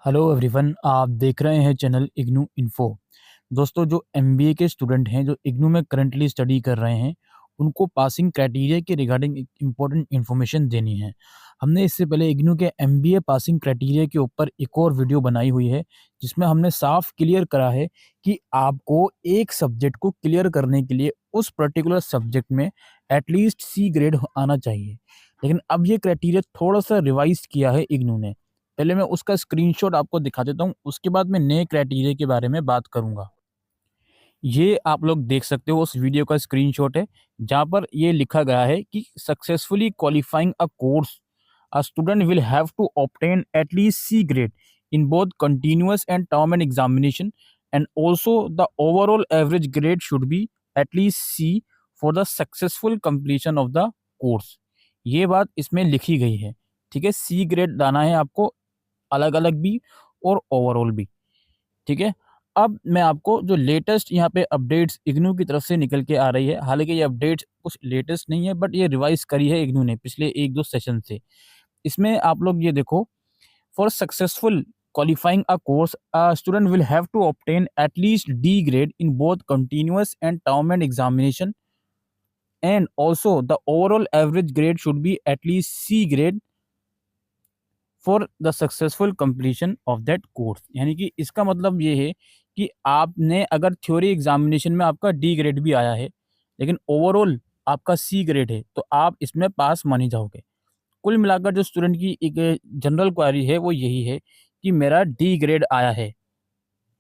Hello everyone, आप देख रहे हैं चैनल इग्नू इन्फो। दोस्तों, जो एमबीए के स्टूडेंट हैं जो इग्नू में करंटली स्टडी कर रहे हैं, उनको पासिंग क्राइटेरिया के रिगार्डिंग एक इम्पोर्टेंट इन्फॉर्मेशन देनी है। हमने इससे पहले इग्नू के एमबीए पासिंग क्राइटेरिया के ऊपर एक और वीडियो बनाई हुई है, जिसमें हमने साफ क्लियर करा है कि आपको एक सब्जेक्ट को क्लियर करने के लिए उस पर्टिकुलर सब्जेक्ट में एटलीस्ट सी ग्रेड आना चाहिए। लेकिन अब ये क्राइटेरिया थोड़ा सा रिवाइज किया है इग्नू ने। पहले मैं उसका स्क्रीनशॉट आपको दिखा देता हूँ, उसके बाद मैं नए क्राइटेरिया के बारे में बात करूँगा। ये आप लोग देख सकते हो, उस वीडियो का स्क्रीनशॉट है, जहाँ पर ये लिखा गया है कि successfully qualifying a course, a student will have to obtain at least C grade in both continuous and term and examination, and also the overall average grade should be at least C for the successful completion of the course। ये बात इसमें लिखी गई है। ठीक है, C grade लाना है आपको, अलग अलग भी और ओवरऑल भी। ठीक है, अब मैं आपको जो लेटेस्ट यहाँ पे अपडेट्स इग्नू की तरफ से निकल के आ रही है, हालांकि ये अपडेट्स कुछ लेटेस्ट नहीं है, बट ये रिवाइज करी है इग्नू ने पिछले एक दो सेशन से। इसमें आप लोग ये देखो, for successful qualifying a course, a student will have to obtain at least D grade in both continuous and term and examination, and also the overall average grade should be at least C grade for the successful completion of that course. यानी कि इसका मतलब ये है कि आपने अगर theory examination में आपका डी ग्रेड भी आया है, लेकिन ओवरऑल आपका सी ग्रेड है, तो आप इसमें पास माने जाओगे। कुल मिलाकर जो स्टूडेंट की एक जनरल क्वारी है वो यही है कि मेरा डी ग्रेड आया है,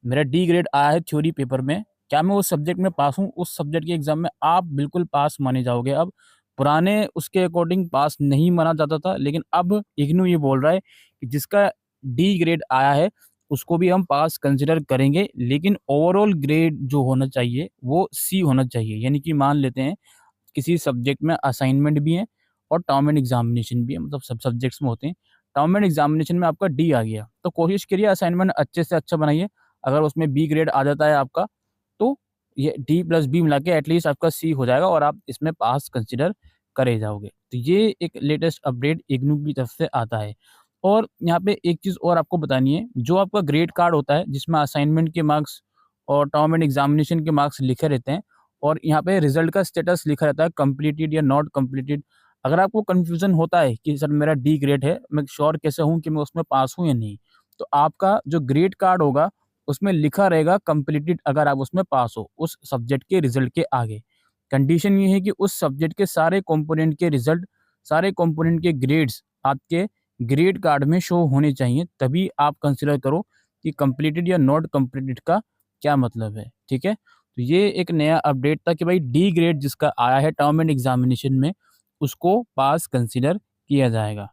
मेरा डी ग्रेड आया है थ्योरी पेपर में, क्या मैं उस सब्जेक्ट में पास हूँ? उस सब्जेक्ट के एग्जाम में आप बिल्कुल पास माने जाओगे। अब पुराने उसके अकॉर्डिंग पास नहीं माना जाता था, लेकिन अब इग्नू ये बोल रहा है कि जिसका डी ग्रेड आया है उसको भी हम पास कंसिडर करेंगे, लेकिन ओवरऑल ग्रेड जो होना चाहिए वो सी होना चाहिए। यानी कि मान लेते हैं किसी सब्जेक्ट में असाइनमेंट भी है और टर्म एंड एग्जामिनेशन भी है, मतलब सब सब्जेक्ट्स में होते हैं। टर्म एंड एग्जामिनेशन में आपका डी आ गया, तो कोशिश करिए असाइनमेंट अच्छे से अच्छा बनाइए। अगर उसमें बी ग्रेड आ जाता है आपका, तो ये डी प्लस बी मिला के एटलीस्ट आपका सी हो जाएगा और आप इसमें पास कंसिडर करे जाओगे। तो ये एक लेटेस्ट अपडेट इग्नू की तरफ से आता है। और यहाँ पे एक चीज़ और आपको बतानी है, जो आपका ग्रेड कार्ड होता है जिसमें असाइनमेंट के मार्क्स और टर्म एंड एग्जामिनेशन के मार्क्स लिखे रहते हैं, और यहाँ पे रिजल्ट का स्टेटस लिखा रहता है कंप्लीटेड या नॉट कंप्लीटेड। अगर आपको कंफ्यूजन होता है कि सर मेरा डी ग्रेड है, मैं श्योर कैसे हूँ कि मैं उसमें पास हूँ या नहीं, तो आपका जो ग्रेड कार्ड होगा उसमें लिखा रहेगा कंप्लीटेड, अगर आप उसमें पास हो उस सब्जेक्ट के रिजल्ट के आगे। कंडीशन ये है कि उस सब्जेक्ट के सारे कंपोनेंट के रिजल्ट, सारे कंपोनेंट के ग्रेड्स आपके ग्रेड कार्ड में शो होने चाहिए, तभी आप कंसिडर करो कि कंप्लीटेड या नॉट कंप्लीटेड का क्या मतलब है। ठीक है, तो ये एक नया अपडेट था कि भाई डी ग्रेड जिसका आया है टर्म एंड एग्जामिनेशन में, उसको पास कंसिडर किया जाएगा।